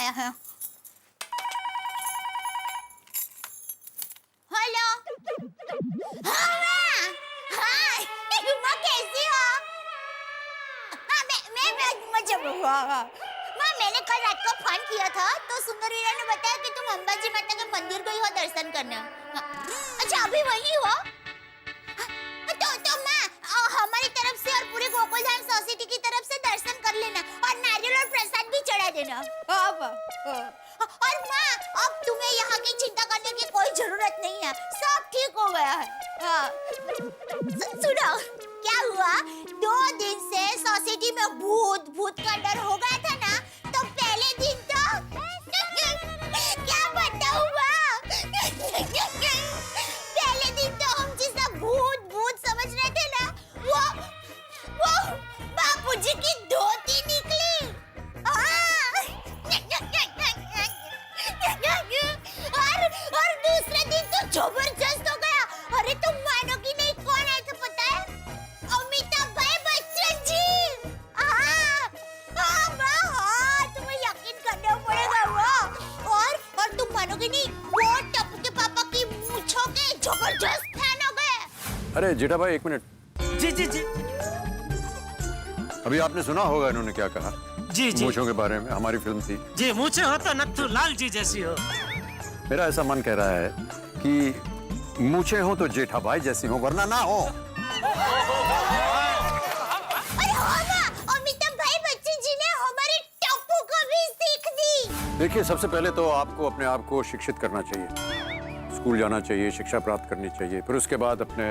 आया है। हेलो। हाँ हाँ, माँ कैसी हो? हाँ मैं माँ, मैंने कल रात को फोन किया था तो सुंदर वीरा ने बताया कि तुम अंबाजी माता के मंदिर गई हो दर्शन करने। हाँ। अच्छा अभी वही हो? तो माँ हमारी तरफ से और पूरे गोकुलधाम सोसाइटी की तरफ से दर्शन कर लेना और नारियल और प्रसाद भी चढ़ा देना। और माँ अब तुम्हें यहाँ की चिंता करने की कोई जरूरत नहीं है, सब ठीक हो गया है। हाँ। सुनो क्या हुआ, 2 दिन से सोसाइटी में भूत का डर हो गया था ना, तो पहले दिन तो क्या बताऊं माँ, पहले दिन तो हम जिसे भूत समझ रहे थे ना, वो बापूजी की धोती निकली। और दूसरे दिन तो जबरदस्त हो गया। अरे तुम मानोगी नहीं, कौन आए थे पता है? अमिताभ भाई बच्चन जी। तुम्हें यकीन करना पड़ेगा वो। और तुम मानोगी नहीं, वो टप्पू के पापा की मूंछों के जबरदस्त फैन हो गए। अरे जेठा भाई 1 मिनट। जी जी जी। अभी आपने सुना होगा इन्होंने क्या कहा। जी जी। मूंछों के बारे में, हमारी फिल्म थी। जी मूंछें हो तो नत्थू लाल जी जैसी हो। मेरा ऐसा मन कह रहा है कि मूंछें हो तो जेठा भाई जैसी हो, वरना ना हो। अरे हाँ ना, अमिताभ भाई बच्चन जी ने हमारे टप्पू को भी सीख दी। देखिए सबसे पहले तो आपको अपने आप को शिक्षित करना चाहिए, स्कूल जाना चाहिए, शिक्षा प्राप्त करनी चाहिए, फिर उसके बाद अपने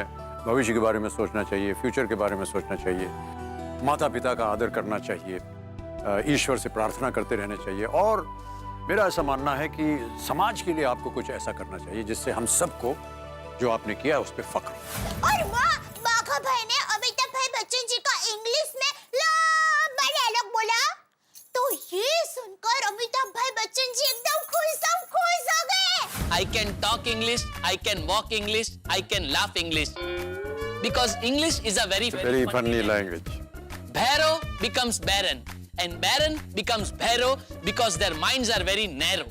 भविष्य के बारे में सोचना चाहिए, फ्यूचर के बारे में सोचना चाहिए, माता पिता का आदर करना चाहिए, ईश्वर से प्रार्थना करते रहना चाहिए, और मेरा ऐसा मानना है कि समाज के लिए आपको कुछ ऐसा करना चाहिए जिससे हम सबको जो आपने किया उस पर फख्र हो। और माँ, बाघा भाई ने अमिताभ भाई बच्चन जी का इंग्लिश में लंबा डायलॉग बोला, तो ये सुनकर अमिताभ भाई बच्चन जी एकदम खुश हो गए। I can talk English, I can walk English, I can laugh English, because English is a very funny language. Bhairo becomes Baron, and Baron becomes Bhairo because their minds are very narrow.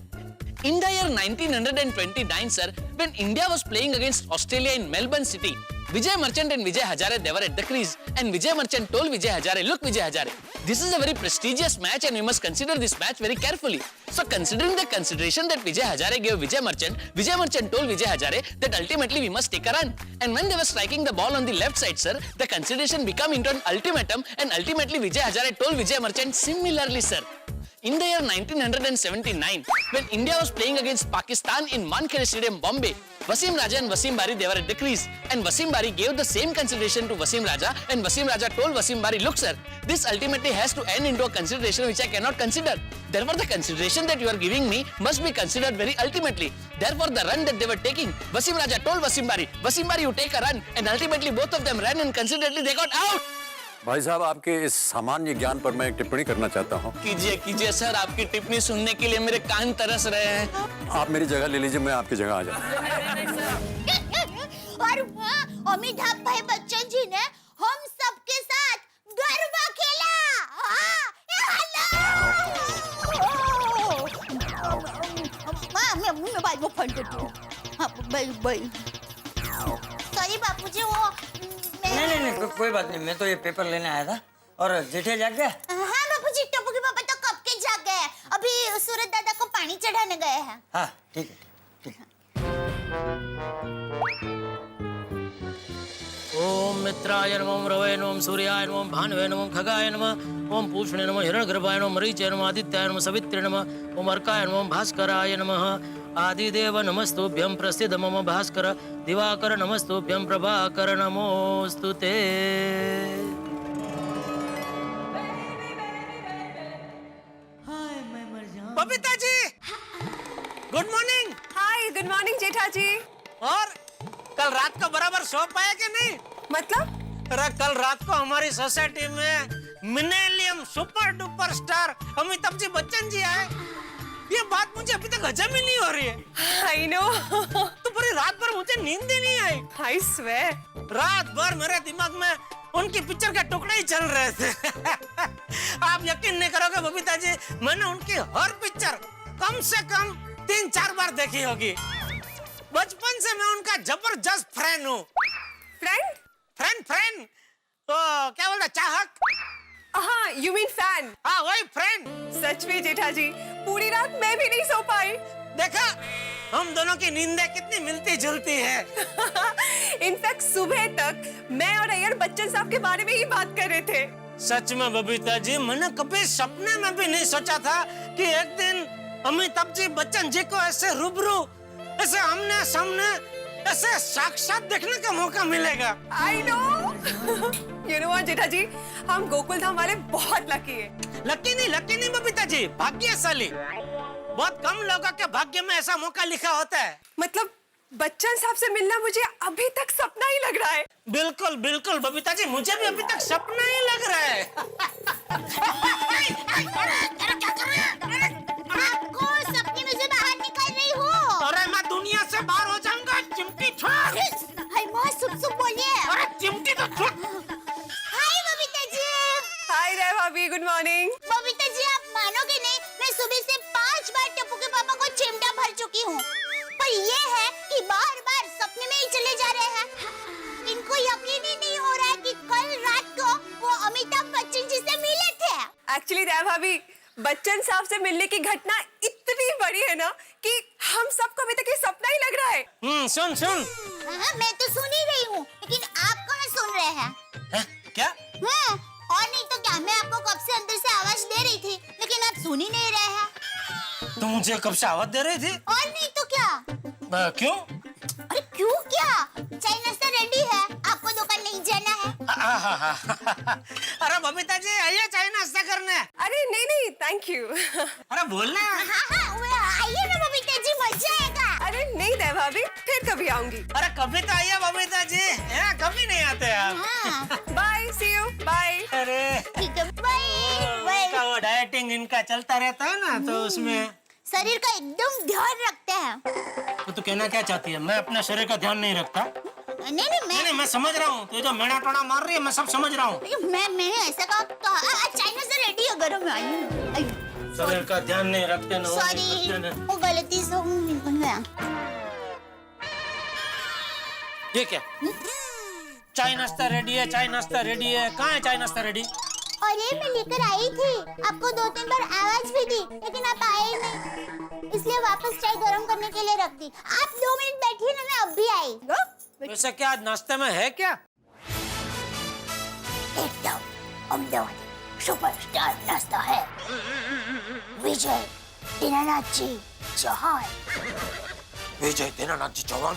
In the year 1929, sir, when India was playing against Australia in Melbourne City, Vijay Merchant and Vijay Hazare, they were at the crease, and Vijay Merchant told Vijay Hazare, "Look, Vijay Hazare, this is a very prestigious match, and we must consider this match very carefully." So, considering the consideration that Vijay Hazare gave Vijay Merchant told Vijay Hazare that ultimately we must take a run. And when they were striking the ball on the left side, sir, the consideration became into an ultimatum, and ultimately Vijay Hazare told Vijay Merchant similarly, sir. In the year 1979, when India was playing against Pakistan in Wankhede Stadium, Bombay, Wasim Raja and Wasim Bari, they were at the crease, and Wasim Bari gave the same consideration to Wasim Raja, and Wasim Raja told Wasim Bari, "Look, sir, this ultimately has to end into a consideration which I cannot consider. Therefore, the consideration that you are giving me must be considered very ultimately. Therefore, the run that they were taking, Wasim Raja told Wasim Bari, you take a run, and ultimately both of them ran, and considerately they got out." भाई साहब, आपके इस सामान्य ज्ञान पर मैं एक टिप्पणी करना चाहता हूँ। कीजिए सर, आपकी टिप्पणी सुनने के लिए मेरे कान तरस रहे हैं। आप मेरी जगह ले लीजिए, मैं आपकी जगह आ जाऊँ। और अमिताभ भाई बच्चन जी ने हम सबके साथ गरबा खेला। मैं बाद में फोन करती हूँ। बाय। सॉरी बापूजी, वो नहीं कोई बात नहीं, मैं तो ये पेपर लेने आया था। और जेठे जाग गया? हाँ बापूजी, टप्पू के पापा तो कब के जाग गए, अभी सूरज दादा को पानी चढ़ाने गए हैं। हाँ ठीक है। ओम मित्राय नमः, रवये नमः, सूर्याय नमः, भानुवे नमः, खगाय नमः, ओम पूष्णे नमः, हिरण्यगर्भाय नमः, मरीचाय नमः, आदित्याय नमः, सवित्रे नमः, ओम अर्काय नमः, भास्कराय नमः, आदिदेव नमस्तुभ्यं, प्रसीद मम भास्कर, दिवाकर नमस्तुभ्यं, प्रभाकर नमोस्तुते। Babita ji, good morning. हाय, गुड मॉर्निंग जेठा जी। और कल रात को बराबर सो पाया कि नहीं? मतलब? अरे कल रात को हमारी सोसाइटी में millennium super duper star Amitabh ji Bachchan ji आए। ये बात मुझे अभी तक हजम ही नहीं हो रही है। I know। तो पूरी रात भर मुझे नींद ही नहीं आई। I swear। रात भर मेरे दिमाग में उनकी पिक्चर के टुकड़े ही चल रहे थे। आप यकीन नहीं करोगे बबीता जी, मैंने उनकी हर पिक्चर कम से कम 3-4 बार देखी होगी। बचपन से मैं उनका जबरदस्त फ्रेंड हूँ। फ्रेंड? फ्रेंड तो क्या बोलते, चाहक? हाँ, you mean fan? हाँ वही फ्रेंड। सच में जेठा जी, पूरी रात मैं भी नहीं सो पाई। देखा, हम दोनों की नींदें कितनी मिलती जुलती है। इनफैक्ट सुबह तक मैं और अय्यर बच्चन साहब के बारे में ही बात कर रहे थे। सच में बबीता जी, मैंने कभी सपने में भी नहीं सोचा था कि एक दिन अमिताभ जी बच्चन जी को ऐसे रूबरू, ऐसे आमने सामने, ऐसे साक्षात देखने का मौका मिलेगा। I know। You know what, जेठा जी, हम गोकुल धाम वाले बहुत लकी हैं। लकी नहीं बबीता जी, भाग्यशाली। बहुत कम लोगों के भाग्य में ऐसा मौका लिखा होता है। मतलब बच्चन साहब से मिलना मुझे अभी तक सपना ही लग रहा है। बिल्कुल बिल्कुल बबीता जी, मुझे भी अभी तक सपना ही लग रहा है। अरे क्या कर रहे हैं? आपको सपने में से बाहर निकल रही हूँ। अरे मैं दुनिया से बाहर हो जाऊंगा, चिमटी छोड़। हाय माँ, सुप बोलिए। अरे चिमटी तो छोड़। हाय बबीता जी। हाय रे भाभी, गुड मॉर्निंग। बबीता जी, आप मानोगे नहीं, मैं सुबह से 5 बार टप्पू के पापा को चिमटा भर चुकी हूँ, पर ये है कि बार-बार सपने में ही चले जा रहे हैं। इनको यकीन ही नहीं हो रहा है कि कल रात को वो अमिताभ बच्चन जी से मिले थे। एक्चुअली रे भाभी, बच्चन साहब से मिलने की घटना इतनी बड़ी है ना कि हम सबको अभी तक ये सपना ही लग रहा है। सुन। हाँ, मैं तो सुन ही रही हूँ, लेकिन आप कहाँ सुन रहे हैं? क्या? और नहीं तो क्या, मैं आपको कब से अंदर से आवाज दे रही थी, लेकिन आप सुन ही नहीं रहे हैं। तुम मुझे कब से आवाज दे रही थी? और नहीं तो क्या। क्यों? अरे क्यों क्या? चाय नाश्ता रेडी है, आपको दुकान नहीं जाना है। अरे बबीता जी, आइए चाय नाश्ता करने। अरे नहीं, थैंक यू। अरे बोलना। हाँ, आइए ना बबीता जी, मजा आएगा। अरे नहीं रे भाभी, फिर कभी आऊंगी। अरे कभी तो आइए बबीता जी, कभी नहीं आते आप। हाँ, बाय, सी यू, बाय। अरे ठीक है, बाय। इनका वो डाइटिंग इनका चलता रहता है ना, तो उसमें शरीर का एकदम ध्यान रखते हैं। तो तू कहना क्या चाहती है? मैं अपने शरीर का ध्यान नहीं रखता? नहीं, मैं समझ रहा हूँ, तू जो मेड़ा टोना मार रही है, मैं सब समझ रहा हूँ। मैंने ऐसा कहा, चाइना से रेडी है, गरम है। शरीर का ध्यान नहीं रखते ना। सॉरी, वो गलती से निकल गया। ये क्या? चाय नाश्ता रेडी है, चाय नाश्ता रेडी है। कहाँ है चाय नाश्ता रेडी? अरे मैं लेकर आई थी, आपको 2-3 बार आवाज भी दी, लेकिन आप आए ही नहीं, इसलिए वापस चाय गरम करने के लिए रख दी। आप 2 मिनट बैठिए ना, मैं अब भी आई। वैसे क्या आज नाश्ते में है क्या? एकदम अहमदाबाद सुपरस्टार नाश्ता है। विजय दीनानाथ जी चौहान। विजय दीनानाथ जी चौहान?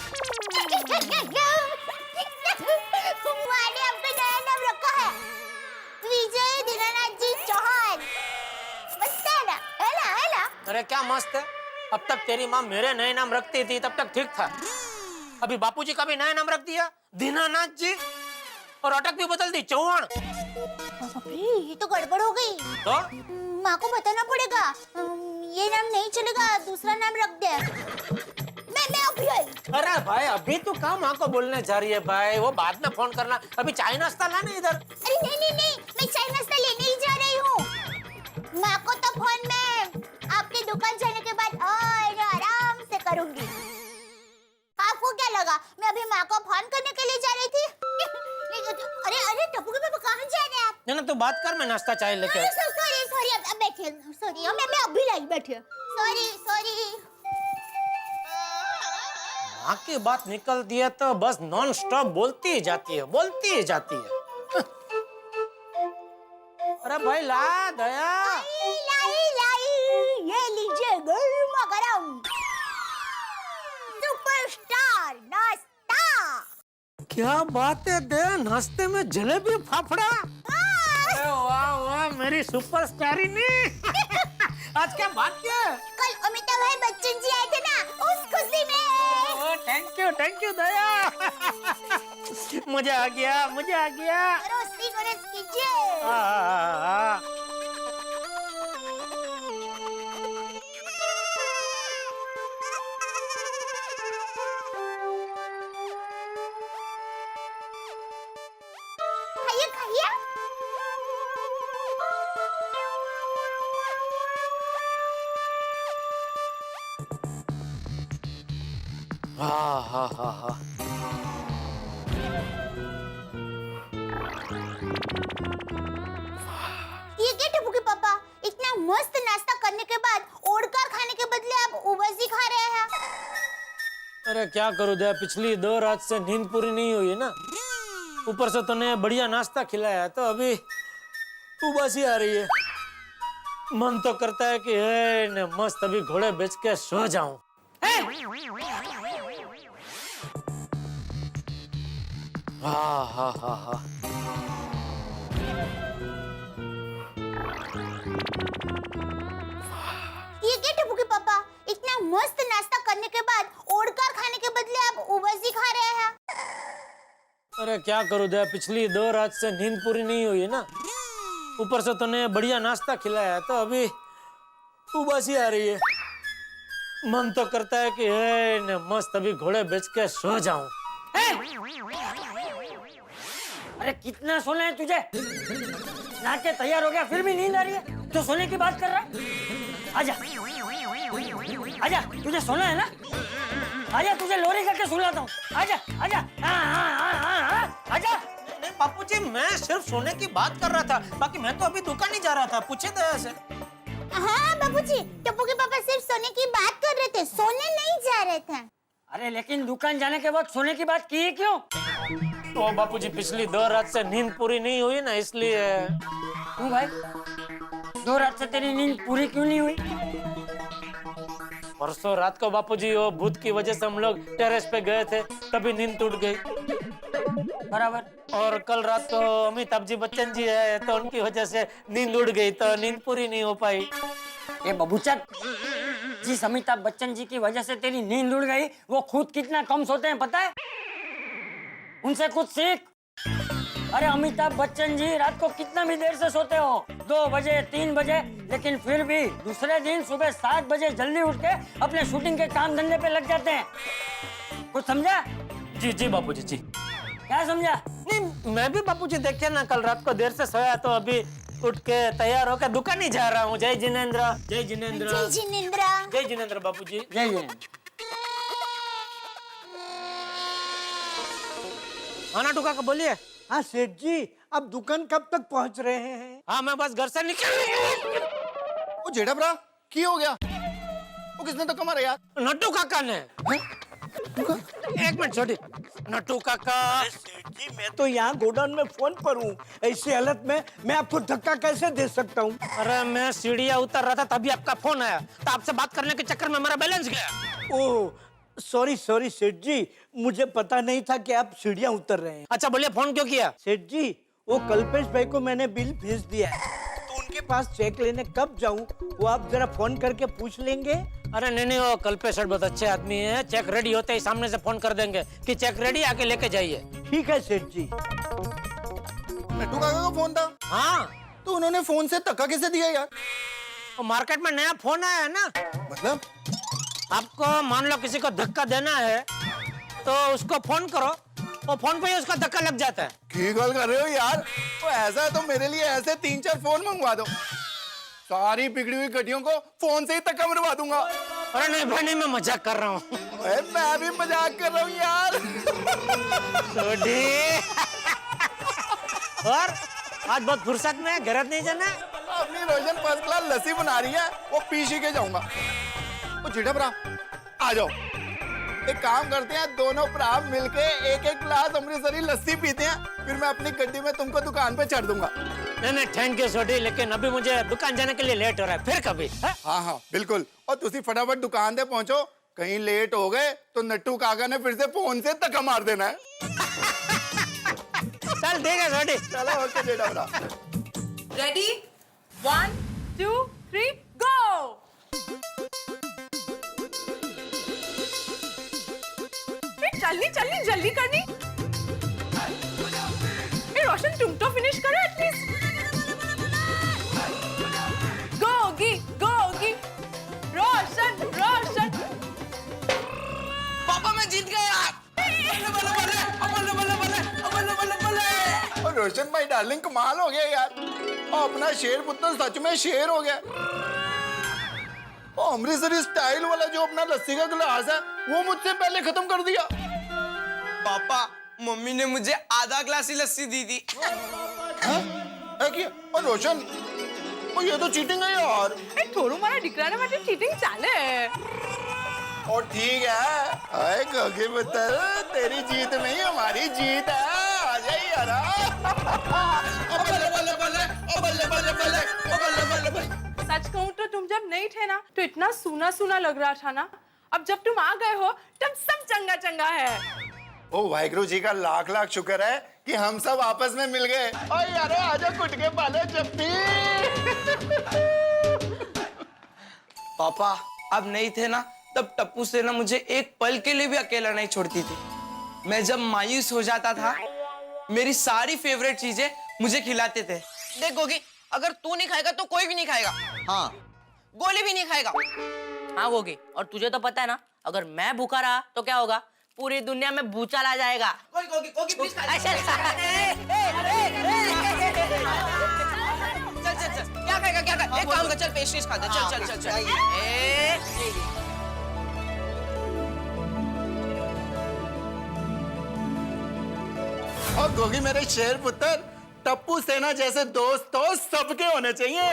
मैंने अपना नया नाम रखा है, विजय दीनानाथ जी चौहान। मस्त है ना? है ना? अरे क्या मस्त है। अब तक तेरी माँ मेरे नए नाम रखती थी, तब तक ठीक था। अभी बापूजी का भी नया नाम रख दिया, दीनानाथ जी, और अटक भी बदल दी, चौहान। ये तो गड़बड़ हो गई। तो माँ को बताना पड़ेगा, ये नाम नहीं चलेगा, दूसरा नाम रख दे। मैं अभी आई। अरे भाई, अभी तू कहाँ माँ को बोलने जा रही है भाई? वो बाद में फोन करना, अभी चाय नाश्ता लाना इधर। अरे नहीं, मैं चाय नाश्ता लेने ही जा रही हूँ। माँ को तो फोन में आपकी दुकान जाने के बाद और आराम से करूंगी। आपको क्या लगा मैं अभी माँ को फोन करने के लिए जा रही थी? अरे टप्पू के पापा कहाँ जा रहे हैं आप? नहीं, तू बात कर, मैं नाश्ता चाय लेके। सॉरी, अब बैठिए। सॉरी, मैं अभी लाई, बैठिए। सॉरी। माँ की बात निकलती है तो बस नॉन स्टॉप बोलती ही जाती है। अरे भाई ला दया। लाई, ये लीजिए गर्मा गरम सुपरस्टार नाश्ता। क्या बात है दे, नाश्ते में जलेबी फाफड़ा। अरे वाह मेरी सुपरस्टारी ने। आज क्या बात क्या? कल अमिताभ भाई बच्चन जी आए थे ना, उस खुशी में। थैंक यू दया। मजा आ गया। रोस्टी कीजिए। हाँ हाँ हाँ हाँ ये क्या टप्पू के पापा, इतना मस्त नाश्ता करने के बाद ओढ़कर खाने के बदले आप उबासी खा रहे हैं। अरे क्या करूं दया, पिछली 2 रात से नींद पूरी नहीं हुई है ना, ऊपर से तूने बढ़िया नाश्ता खिलाया तो अभी उबासी आ रही है। मन तो करता है कि है न मस्त अभी घोड़े बेच के सो जाऊं। हाँ हाँ हाँ हाँ ये क्या टप्पू के पापा, इतना मस्त नाश्ता करने के बाद ओढ़कर खाने के बदले आप उबासी खा रहे हैं। अरे क्या करूं दया, पिछली 2 रात से नींद पूरी नहीं हुई है ना, ऊपर से तूने बढ़िया नाश्ता खिलाया तो अभी उबासी आ रही है। मन तो करता है कि है न मस्त अभी घोड़े बेच के सो जाऊं। अरे कितना सोना है तुझे? नहा के तैयार हो गया फिर भी नींद आ रही है? तो सोने की बात कर रहा है? आजा आजा, तुझे सोना है ना? आजा, तुझे लोरी करके सुलाता हूँ। आजा आजा, आजा। नहीं बापूजी, मैं सिर्फ सोने की बात कर रहा था, बाकी मैं तो अभी दुकान ही जा रहा था, पूछे दया से। हाँ बाबूजी, टप्पू के पापा सिर्फ सोने की बात कर रहे थे, सोने नहीं जा रहे थे। अरे लेकिन दुकान जाने के वक्त सोने की बात की है क्यों? तो बापूजी पिछली 2 रात से नींद पूरी नहीं हुई ना, इसलिए। क्यों भाई, 2 रात से तेरी नींद पूरी क्यों नहीं हुई? परसों रात को बापूजी वो भूत की वजह से हम लोग टेरेस पे गए थे, तभी नींद टूट गई। बराबर। और कल रात को अमिताभ जी बच्चन जी है तो उनकी वजह से नींद उड़ गई, तो नींद पूरी नहीं हो पाई। ये बबूचक, जिस अमिताभ बच्चन जी की वजह से तेरी नींद उड़ गई, वो खुद कितना कम सोते हैं पता है? उनसे कुछ सीख। अरे अमिताभ बच्चन जी रात को कितना भी देर से सोते हो, 2 बजे 3 बजे, लेकिन फिर भी दूसरे दिन सुबह 7 बजे जल्दी उठ के अपने शूटिंग के काम धंधे पे लग जाते हैं। कुछ समझा? जी जी बापूजी जी। क्या समझा? नहीं, मैं भी बापूजी देखिए ना, कल रात को देर से सोया तो अभी उठ के तैयार होकर दुकान ही जा रहा हूँ। जय जिनेंद्र, जय जिनेंद्र, जय जिनेंद्र, जय जिनेंद्र बापूजी। जय जय। आना टुका का बोलिए। हाँ सेठ जी, अब दुकान कब तक पहुंच रहे हैं? हाँ मैं बस घर से निकल। वो जेठा भरा की हो गया? वो किसने धक्का मारा यार? नट्टू काका ने। एक मिनट छोटी, नट्टू काका। सेठ जी, मैं तो यहाँ गोडाउन में फोन पर हूँ, ऐसी हालत में मैं आपको धक्का कैसे दे सकता हूँ? अरे मैं सीढ़ियाँ उतर रहा था तभी आपका फोन आया, तो आपसे बात करने के चक्कर में मेरा बैलेंस गया। ओह सॉरी सॉरी सेठ जी, मुझे पता नहीं था कि आप सीढ़ियाँ उतर रहे हैं। अच्छा बोलिए, फोन क्यों किया? सेठ जी, वो कल्पेश भाई को मैंने बिल भेज दिया है, तो उनके पास चेक लेने कब जाऊँ वो आप जरा फोन करके पूछ लेंगे? अरे नहीं, वो कल्पेश सर बहुत अच्छे आदमी है, चेक रेडी होते ही सामने से फोन कर देंगे कि चेक रेडी, आके लेके जाइए। ठीक है सेठ जी। नट्टू काका का फोन था? हाँ, तो उन्होंने फोन से धक्का कैसे दिया यार? तो मार्केट में नया फोन आया है ना, मतलब आपको मान लो किसी को धक्का देना है तो उसको फोन करो, वो फोन पे ही उसका धक्का लग जाता है। की गल कर रहे हो यार? तो ऐसा है तो मेरे लिए ऐसे 3-4 फोन मंगवा दो, सारी बिगड़ी हुई गड्डियों को फोन से ही धक्का मरवा दूंगा। अरे नहीं भाई नहीं, मैं मजाक कर रहा हूँ। मैं भी मजाक कर रहा हूँ यार। और आज बहुत फुर्सत में है, घर नहीं जाना? अपनी रोशन फर्स्ट क्लास लस्सी बना रही है, वो पी शी के जाऊंगा। वो जेठा भरा आ जाओ, एक काम करते हैं, दोनों भरा मिलके एक गिलास अमृतसरी लस्सी पीते हैं, फिर मैं अपनी गड्डी में तुमको दुकान पे चढ़ दूंगा। नहीं थैंक यू छोटी, लेकिन अभी मुझे दुकान जाने के लिए लेट हो रहा है, फिर कभी। हाँ बिल्कुल। और तुसी फटाफट दुकान पे पहुंचो, कहीं लेट हो गए तो नट्टू काका ने फिर से फोन से धक्का मार देना है। चल ठीक है छोटी। चलो ओके जेठा भरा। रेडी 1 2 3 गो। चलनी जल्दी करनी। रोशन तुम तो फिनिश करो एटलीस्ट। गोगी रोशन। पापा मैं जीत गया। और रोशन भाई डार्लिंग कमाल हो गया यार, और अपना शेर पुत्र सच में शेर हो गया। वो अमृतसरी स्टाइल वाला जो अपना लस्सी का गिलास है वो मुझसे पहले खत्म कर दिया। पापा मम्मी ने मुझे आधा ग्लास ही लस्सी दी थी। और रोशन वो ये तो चीटिंग है यार। થોડું મારા દીકરાને માટે ચીટિંગ ચાલે। और ठीक है, अरे गोगी पुत्र तेरी जीत में ही हमारी जीत है। आ जाइए यार। सच कहूँ तो तुम जब नहीं थे ना तो इतना सूना सूना लग रहा था ना, अब जब तुम आ गए हो तब सब चंगा चंगा है। ओ वाहिगुरु जी का लाख लाख शुक्र है कि हम सब आपस में मिल गए। और यार आजा कुट के पाले जप्पी। पापा अब नहीं थे ना तब टप्पू से ना मुझे एक पल के लिए भी अकेला नहीं छोड़ती थी। मैं जब मायूस हो जाता था मेरी सारी फेवरेट चीजें मुझे खिलाते थे। देख गोगी, अगर तू नहीं खाएगा तो कोई भी नहीं खाएगा। हाँ, गोली भी नहीं खाएगा। हाँ गोगी, और तुझे तो पता है ना, अगर मैं भूखा रहा तो क्या होगा, पूरी दुनिया में भूचाल आ जाएगा। गोगी प्लीज खा। चल क्या खाएगा, क्या खाएगा? एक काम कर, चल पेस्ट्रीज खा दे। चल। और गोगी मेरे शेर पुत्र, टप्पू सेना जैसे दोस्त तो सबके होने चाहिए।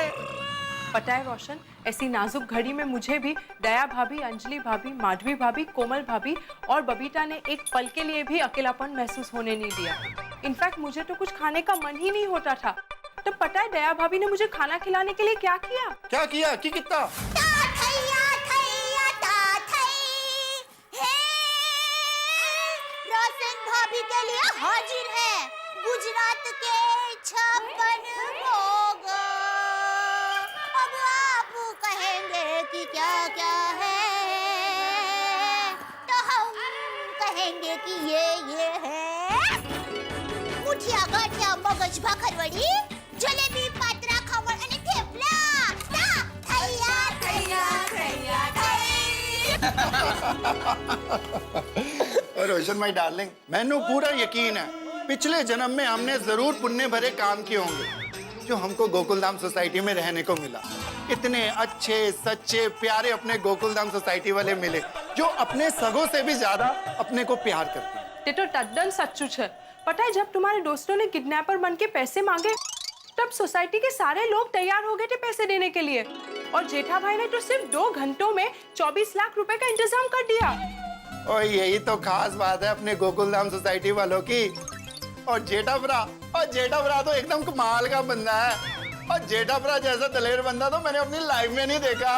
पता है रोशन, ऐसी नाजुक घड़ी में मुझे भी दया भाभी, अंजलि भाभी, माधवी भाभी, कोमल भाभी और बबीता ने एक पल के लिए भी अकेलापन महसूस होने नहीं दिया। इनफैक्ट मुझे तो कुछ खाने का मन ही नहीं होता था। तो पता है दया भाभी ने मुझे खाना खिलाने के लिए क्या किया? क्या किया कि कितना? रोशन भाभी के लिए हाजिर है गुजरात के 56 भोग। अब आप कहेंगे कि क्या क्या है, तो हम कहेंगे कि ये है मुठिया गाठिया मगज भाखरवडी जलेबी पात्रा खमण અને થેપલા और रोशन माय डार्लिंग, मैंने पूरा यकीन है पिछले जन्म में हमने जरूर पुण्य भरे काम किए होंगे जो हमको गोकुलधाम सोसाइटी में रहने को मिला। इतने अच्छे सच्चे प्यारे अपने गोकुलधाम सोसाइटी वाले मिले जो अपने सगों से भी ज्यादा अपने को प्यार करते हैं। ये तो तद्दन सच्चू है। पता है जब तुम्हारे दोस्तों ने किडनैपर बन के पैसे मांगे तब सोसाइटी के सारे लोग तैयार हो गए थे पैसे देने के लिए, और जेठा भाई ने तो सिर्फ 2 घंटों में 24 लाख रुपए का इंतजाम कर दिया। और यही तो खास बात है अपने गोकुलधाम सोसाइटी वालों की। और जेठाभरा तो एकदम कमाल का बंदा है। और जेठाभरा जैसा दलेर बंदा तो मैंने अपनी लाइफ में नहीं देखा।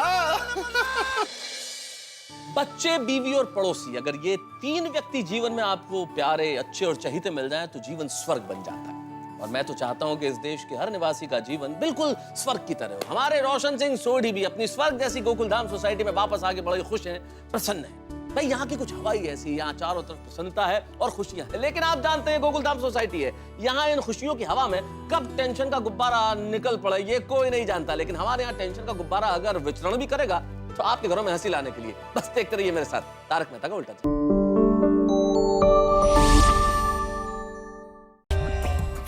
बच्चे, बीवी और पड़ोसी, अगर ये 3 व्यक्ति जीवन में आपको प्यारे, अच्छे और चहीते मिल जाएं तो जीवन स्वर्ग बन जाता है। और मैं तो चाहता हूं कि इस देश के हर निवासी का जीवन बिल्कुल स्वर्ग की तरह हो। हमारे रोशन सिंह सोढ़ी भी अपनी स्वर्ग जैसी गोकुलधाम सोसाइटी में वापस आके बड़े खुश हैं, प्रसन्न हैं। भाई यहाँ की कुछ हवा ही ऐसी, यहाँ चारों तरफ प्रसन्नता है और खुशियां हैं। लेकिन आप जानते हैं गोकुलधाम सोसाइटी है, यहाँ इन खुशियों की हवा में कब टेंशन का गुब्बारा निकल पड़े ये कोई नहीं जानता। लेकिन हमारे यहाँ टेंशन का गुब्बारा अगर विचरण भी करेगा तो आपके घरों में हंसी लाने के लिए बस देखते रहिए मेरे साथ तारक मेहता का उल्टा चश्मा।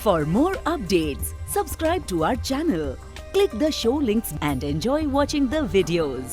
For more updates, subscribe to our channel, click the show links and enjoy watching the videos.